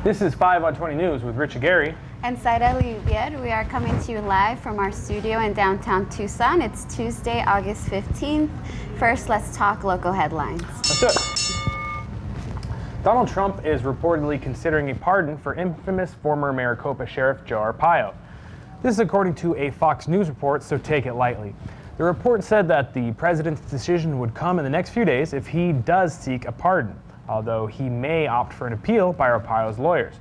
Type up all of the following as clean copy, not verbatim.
This is 5 on 20 News with Rich Aguirre and Zaira. Livier. We are coming to you live from our studio in downtown Tucson. It's Tuesday, August 15th. First, let's talk local headlines. Let's do it. Donald Trump is reportedly considering a pardon for infamous former Maricopa Sheriff Joe Arpaio. This is according to a Fox News report, so take it lightly. The report said that the president's decision would come in the next few days if he does seek a pardon, although he may opt for an appeal by Arpaio's lawyers.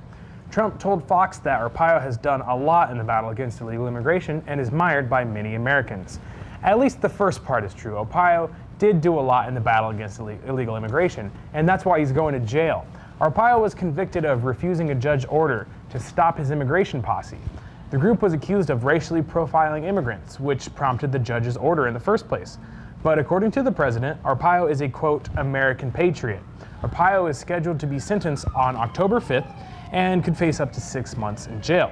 Trump told Fox that Arpaio has done a lot in the battle against illegal immigration and is admired by many Americans. At least the first part is true. Arpaio did do a lot in the battle against illegal immigration, and that's why he's going to jail. Arpaio was convicted of refusing a judge's order to stop his immigration posse. The group was accused of racially profiling immigrants, which prompted the judge's order in the first place. But according to the president, Arpaio is a, quote, American patriot. Arpaio is scheduled to be sentenced on October 5th and could face up to 6 months in jail.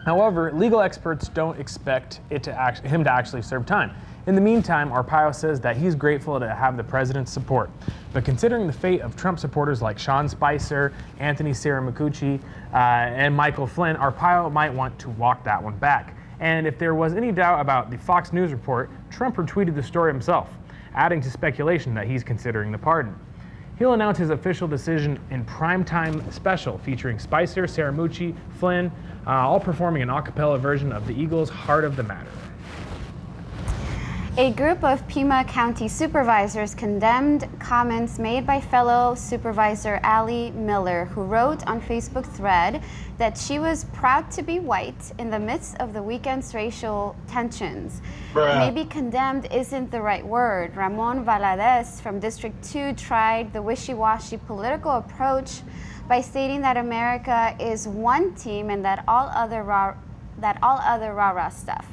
However, legal experts don't expect him to actually serve time. In the meantime, Arpaio says that he's grateful to have the president's support. But considering the fate of Trump supporters like Sean Spicer, Anthony Saramucci, and Michael Flynn, Arpaio might want to walk that one back. And if there was any doubt about the Fox News report, Trump retweeted the story himself, adding to speculation that he's considering the pardon. He'll announce his official decision in primetime special featuring Spicer, Saramucci, Flynn, all performing an a cappella version of the Eagles' Heart of the Matter. A group of Pima County supervisors condemned comments made by fellow supervisor Allie Miller, who wrote on Facebook thread that she was proud to be white in the midst of the weekend's racial tensions. Maybe condemned isn't the right word. Ramon Valadez from District 2 tried the wishy-washy political approach by stating that America is one team and that all other rah-rah stuff.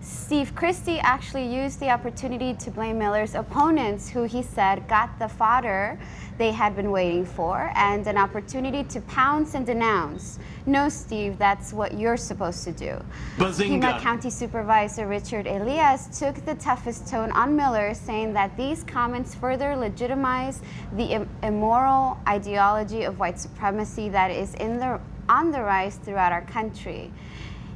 Steve Christie actually used the opportunity to blame Miller's opponents, who he said got the fodder they had been waiting for, and an opportunity to pounce and denounce. No, Steve, that's what you're supposed to do. Pima County Supervisor Richard Elias took the toughest tone on Miller, saying that these comments further legitimize the immoral ideology of white supremacy that is on the rise throughout our country.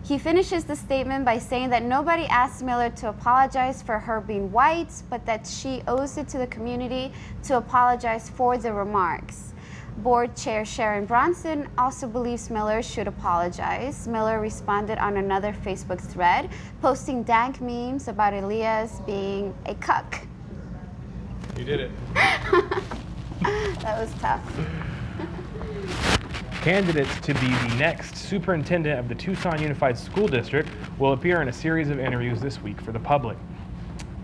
He finishes the statement by saying that nobody asked Miller to apologize for her being white, but that she owes it to the community to apologize for the remarks. Board Chair Sharon Bronson also believes Miller should apologize. Miller responded on another Facebook thread, posting dank memes about Elias being a cuck. You did it. That was tough. Candidates to be the next superintendent of the Tucson Unified School District will appear in a series of interviews this week for the public.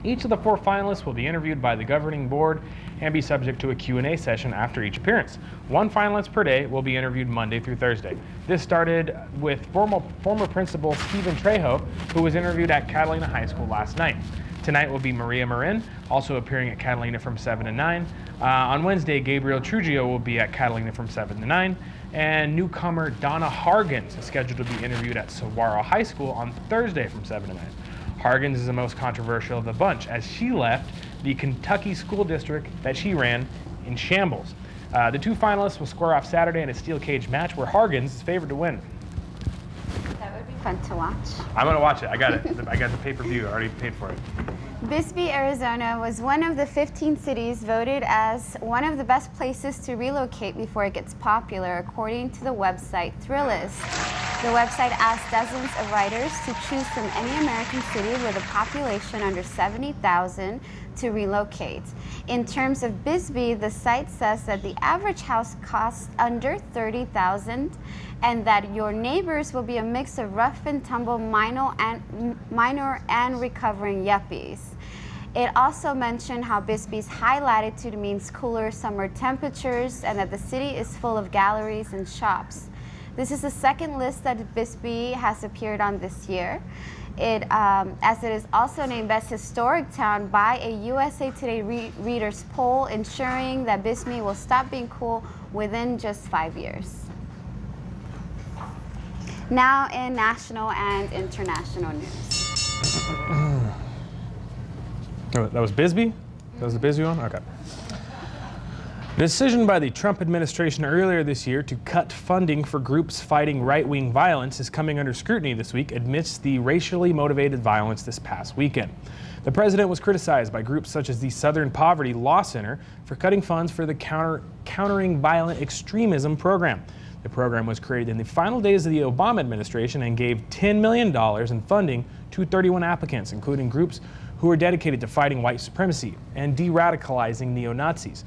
Each of the 4 finalists will be interviewed by the governing board and be subject to a Q&A session after each appearance. 1 finalist per day will be interviewed Monday through Thursday. This started with former principal Stephen Trejo, who was interviewed at Catalina High School last night. Tonight will be Maria Marin, also appearing at Catalina from 7 to 9. On Wednesday, Gabriel Trujillo will be at Catalina from 7 to 9. And newcomer Donna Hargens is scheduled to be interviewed at Saguaro High School on Thursday from 7 to 9. Hargens is the most controversial of the bunch, as she left the Kentucky school district that she ran in shambles. The 2 finalists will square off Saturday in a steel cage match where Hargens is favored to win. That would be fun to watch. I'm going to watch it. I got it. I got the pay-per-view. I already paid for it. Bisbee, Arizona was one of the 15 cities voted as one of the best places to relocate before it gets popular, according to the website Thrillist. The website asked dozens of writers to choose from any American city with a population under 70,000 to relocate. In terms of Bisbee, the site says that the average house costs under $30,000 and that your neighbors will be a mix of rough and tumble minor and recovering yuppies. It also mentioned how Bisbee's high latitude means cooler summer temperatures and that the city is full of galleries and shops. This is the second list that Bisbee has appeared on this year. As it is also named Best Historic Town by a USA Today Readers poll, ensuring that Bisbee will stop being cool within just 5 years. Now in national and international news. That was Bisbee? That was the Bisbee one? Okay. The decision by the Trump administration earlier this year to cut funding for groups fighting right-wing violence is coming under scrutiny this week amidst the racially motivated violence this past weekend. The president was criticized by groups such as the Southern Poverty Law Center for cutting funds for the Countering Violent Extremism program. The program was created in the final days of the Obama administration and gave $10 million in funding to 31 applicants, including groups who are dedicated to fighting white supremacy and de-radicalizing neo-Nazis.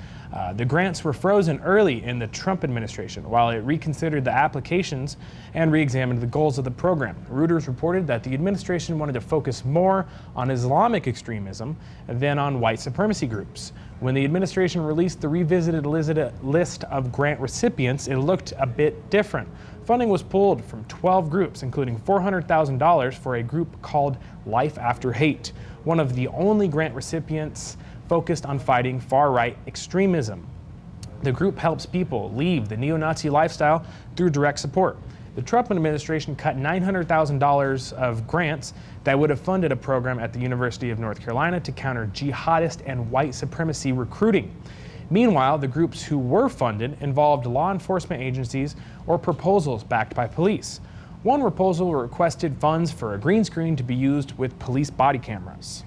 The grants were frozen early in the Trump administration while it reconsidered the applications and re-examined the goals of the program. Reuters reported that the administration wanted to focus more on Islamic extremism than on white supremacy groups. When the administration released the revisited list of grant recipients, it looked a bit different. Funding was pulled from 12 groups, including $400,000 for a group called Life After Hate, one of the only grant recipients focused on fighting far-right extremism. The group helps people leave the neo-Nazi lifestyle through direct support. The Trump administration cut $900,000 of grants that would have funded a program at the University of North Carolina to counter jihadist and white supremacy recruiting. Meanwhile, the groups who were funded involved law enforcement agencies or proposals backed by police. One proposal requested funds for a green screen to be used with police body cameras.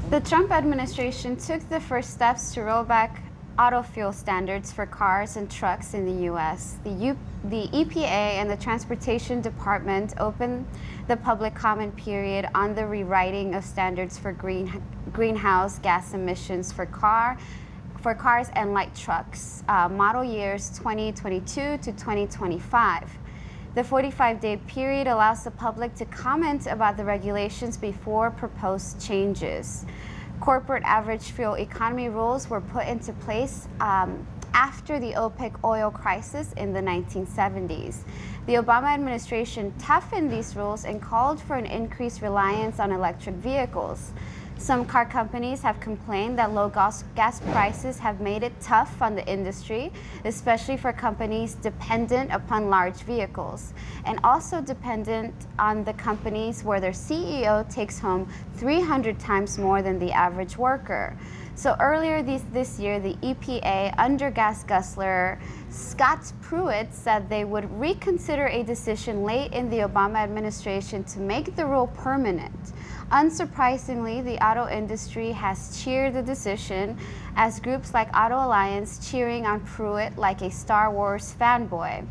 The Trump administration took the first steps to roll back auto fuel standards for cars and trucks in the U.S. The EPA and the Transportation Department opened the public comment period on the rewriting of standards for greenhouse gas emissions for cars and light trucks, model years 2022 to 2025. The 45-day period allows the public to comment about the regulations before proposed changes. Corporate average fuel economy rules were put into place after the OPEC oil crisis in the 1970s. The Obama administration toughened these rules and called for an increased reliance on electric vehicles. Some car companies have complained that low gas prices have made it tough on the industry, especially for companies dependent upon large vehicles, and also dependent on the companies where their CEO takes home 300 times more than the average worker. So earlier this year, the EPA under gas guzzler Scott Pruitt said they would reconsider a decision late in the Obama administration to make the rule permanent. Unsurprisingly, the auto industry has cheered the decision, as groups like Auto Alliance cheering on Pruitt like a Star Wars fanboy.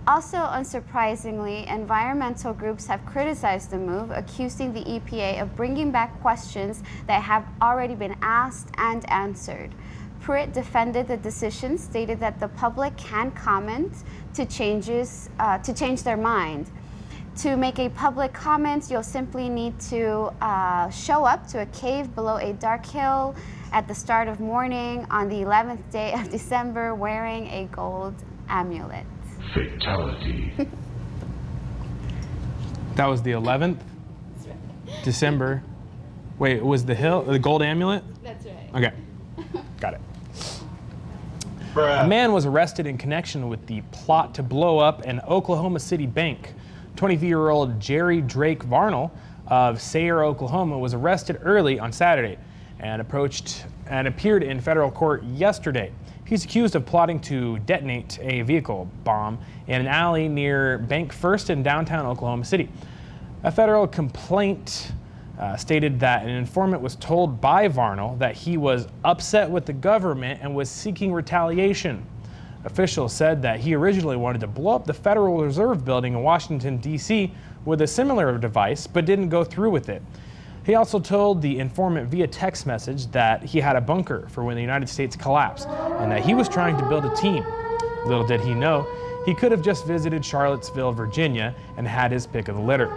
Also unsurprisingly, environmental groups have criticized the move, accusing the EPA of bringing back questions that have already been asked and answered. Pruitt defended the decision, stated that the public can comment to change their mind. To make a public comment, you'll simply need to show up to a cave below a dark hill at the start of morning on the 11th day of December wearing a gold amulet. Fatality. That was the 11th December. Wait, it was the gold amulet? That's right. Okay, got it. Bruh. A man was arrested in connection with the plot to blow up an Oklahoma City bank. 23-year-old Jerry Drake Varnell of Zaira, Oklahoma, was arrested early on Saturday and appeared in federal court yesterday. He's accused of plotting to detonate a vehicle bomb in an alley near Bank First in downtown Oklahoma City. A federal complaint stated that an informant was told by Varnell that he was upset with the government and was seeking retaliation. Officials said that he originally wanted to blow up the Federal Reserve building in Washington, D.C. with a similar device, but didn't go through with it. He also told the informant via text message that he had a bunker for when the United States collapsed and that he was trying to build a team. Little did he know, he could have just visited Charlottesville, Virginia, and had his pick of the litter.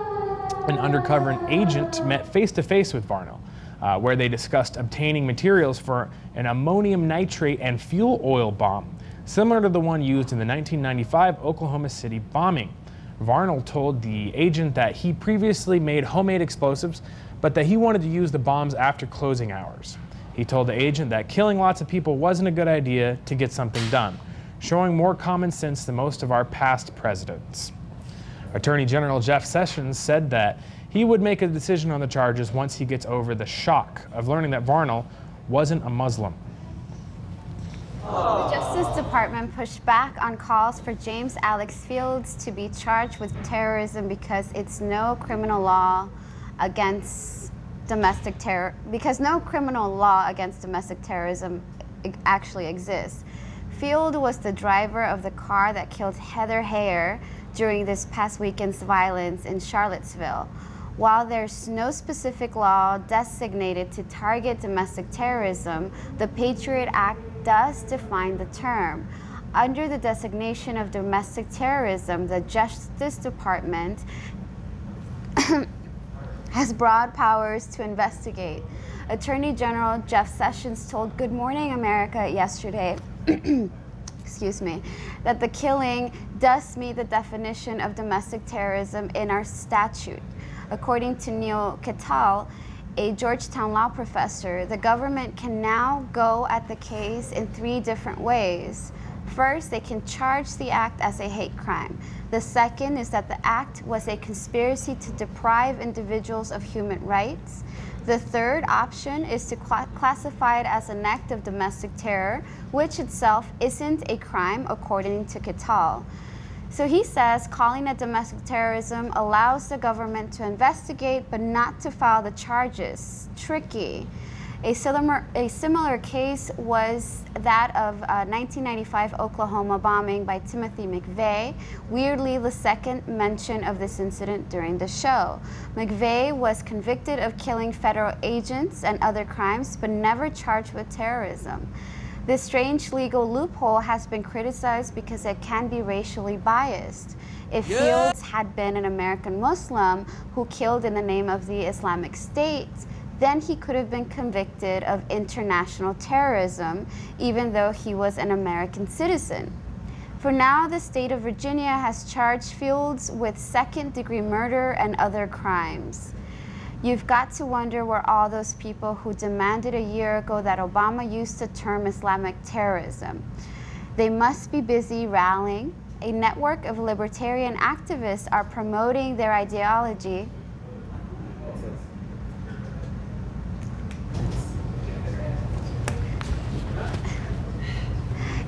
An undercover agent met face-to-face with Varnell, where they discussed obtaining materials for an ammonium nitrate and fuel oil bomb, similar to the one used in the 1995 Oklahoma City bombing. Varnell told the agent that he previously made homemade explosives, but that he wanted to use the bombs after closing hours. He told the agent that killing lots of people wasn't a good idea to get something done, showing more common sense than most of our past presidents. Attorney General Jeff Sessions said that he would make a decision on the charges once he gets over the shock of learning that Varnell wasn't a Muslim. The Justice Department pushed back on calls for James Alex Fields to be charged with terrorism because no criminal law against domestic terrorism actually exists. Field was the driver of the car that killed Heather Heyer during this past weekend's violence in Charlottesville. While there's no specific law designated to target domestic terrorism, the Patriot Act does define the term. Under the designation of domestic terrorism, the Justice Department has broad powers to investigate. Attorney General Jeff Sessions told Good Morning America yesterday that the killing does meet the definition of domestic terrorism in our statute. According to Neil Cattell, a Georgetown law professor, the government can now go at the case in 3 different ways. First, they can charge the act as a hate crime. The second is that the act was a conspiracy to deprive individuals of human rights. The third option is to classify it as an act of domestic terror, which itself isn't a crime, according to Cattell. So he says calling it domestic terrorism allows the government to investigate but not to file the charges. Tricky. A similar case was that of 1995 Oklahoma bombing by Timothy McVeigh, weirdly the second mention of this incident during the show. McVeigh was convicted of killing federal agents and other crimes but never charged with terrorism. This strange legal loophole has been criticized because it can be racially biased. If Fields had been an American Muslim who killed in the name of the Islamic State, then he could have been convicted of international terrorism, even though he was an American citizen. For now, the state of Virginia has charged Fields with second-degree murder and other crimes. You've got to wonder where all those people who demanded a year ago that Obama use the term Islamic terrorism. They must be busy rallying. A network of libertarian activists are promoting their ideology.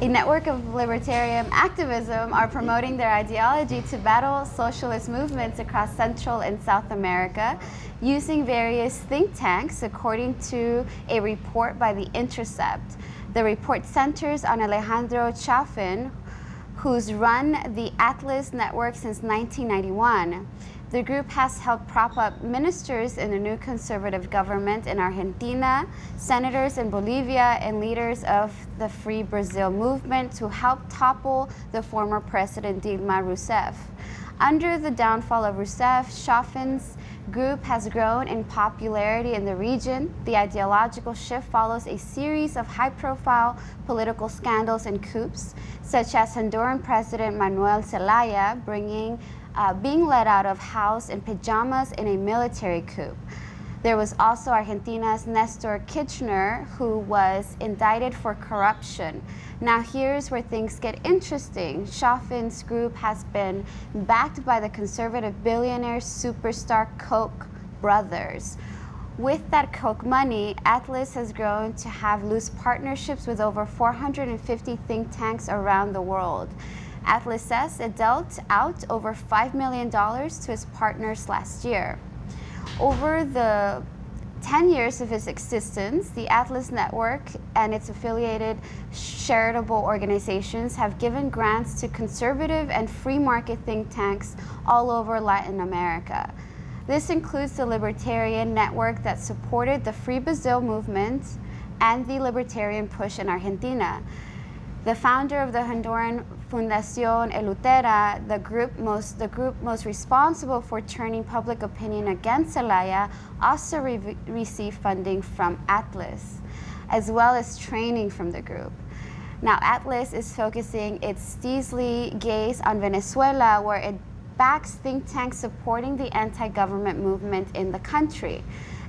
A network of libertarian activism are promoting their ideology to battle socialist movements across Central and South America using various think tanks, according to a report by The Intercept. The report centers on Alejandro Chaffin, who's run the Atlas Network since 1991. The group has helped prop up ministers in the new conservative government in Argentina, senators in Bolivia, and leaders of the Free Brazil movement to help topple the former president Dilma Rousseff. Under the downfall of Rousseff, Chaffin's group has grown in popularity in the region. The ideological shift follows a series of high-profile political scandals and coups, such as Honduran President Manuel Zelaya being let out of house in pajamas in a military coup. There was also Argentina's Nestor Kirchner, who was indicted for corruption. Now here's where things get interesting. Chaffin's group has been backed by the conservative billionaire superstar Koch brothers. With that Koch money, Atlas has grown to have loose partnerships with over 450 think tanks around the world. Atlas says it dealt out over $5 million to its partners last year. Over the 10 years of its existence, the Atlas Network and its affiliated charitable organizations have given grants to conservative and free market think tanks all over Latin America. This includes the Libertarian Network that supported the Free Brazil movement and the Libertarian push in Argentina. The founder of the Honduran Fundación Elutera, the group most responsible for turning public opinion against Zelaya, also received funding from Atlas, as well as training from the group. Now, Atlas is focusing its steely gaze on Venezuela, where it backs think tanks supporting the anti-government movement in the country.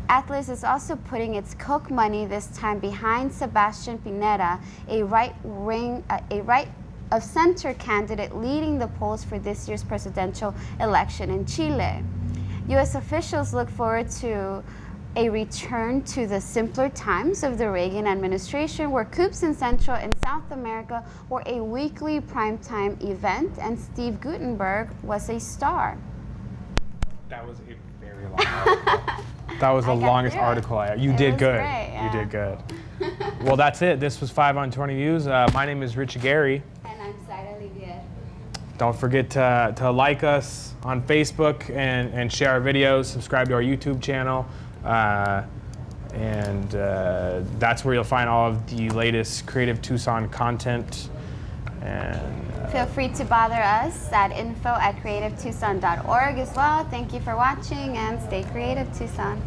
Atlas is also putting its Koch money this time behind Sebastian Pineda, a right-of-center candidate leading the polls for this year's presidential election in Chile. U.S. officials look forward to a return to the simpler times of the Reagan administration, where coups in Central and South America were a weekly primetime event, and Steve Gutenberg was a star. That was a very long article. That was the I got longest through it. article You It did was good. great, yeah. You did good. Well, that's it. This was 5 on 20 Views. My name is Rich Aguirre. And I'm Zaira Livier. Don't forget to like us on Facebook and share our videos. Subscribe to our YouTube channel. That's where you'll find all of the latest Creative Tucson content. And Feel free to bother us at info@creativetucson.org as well. Thank you for watching, and stay creative, Tucson.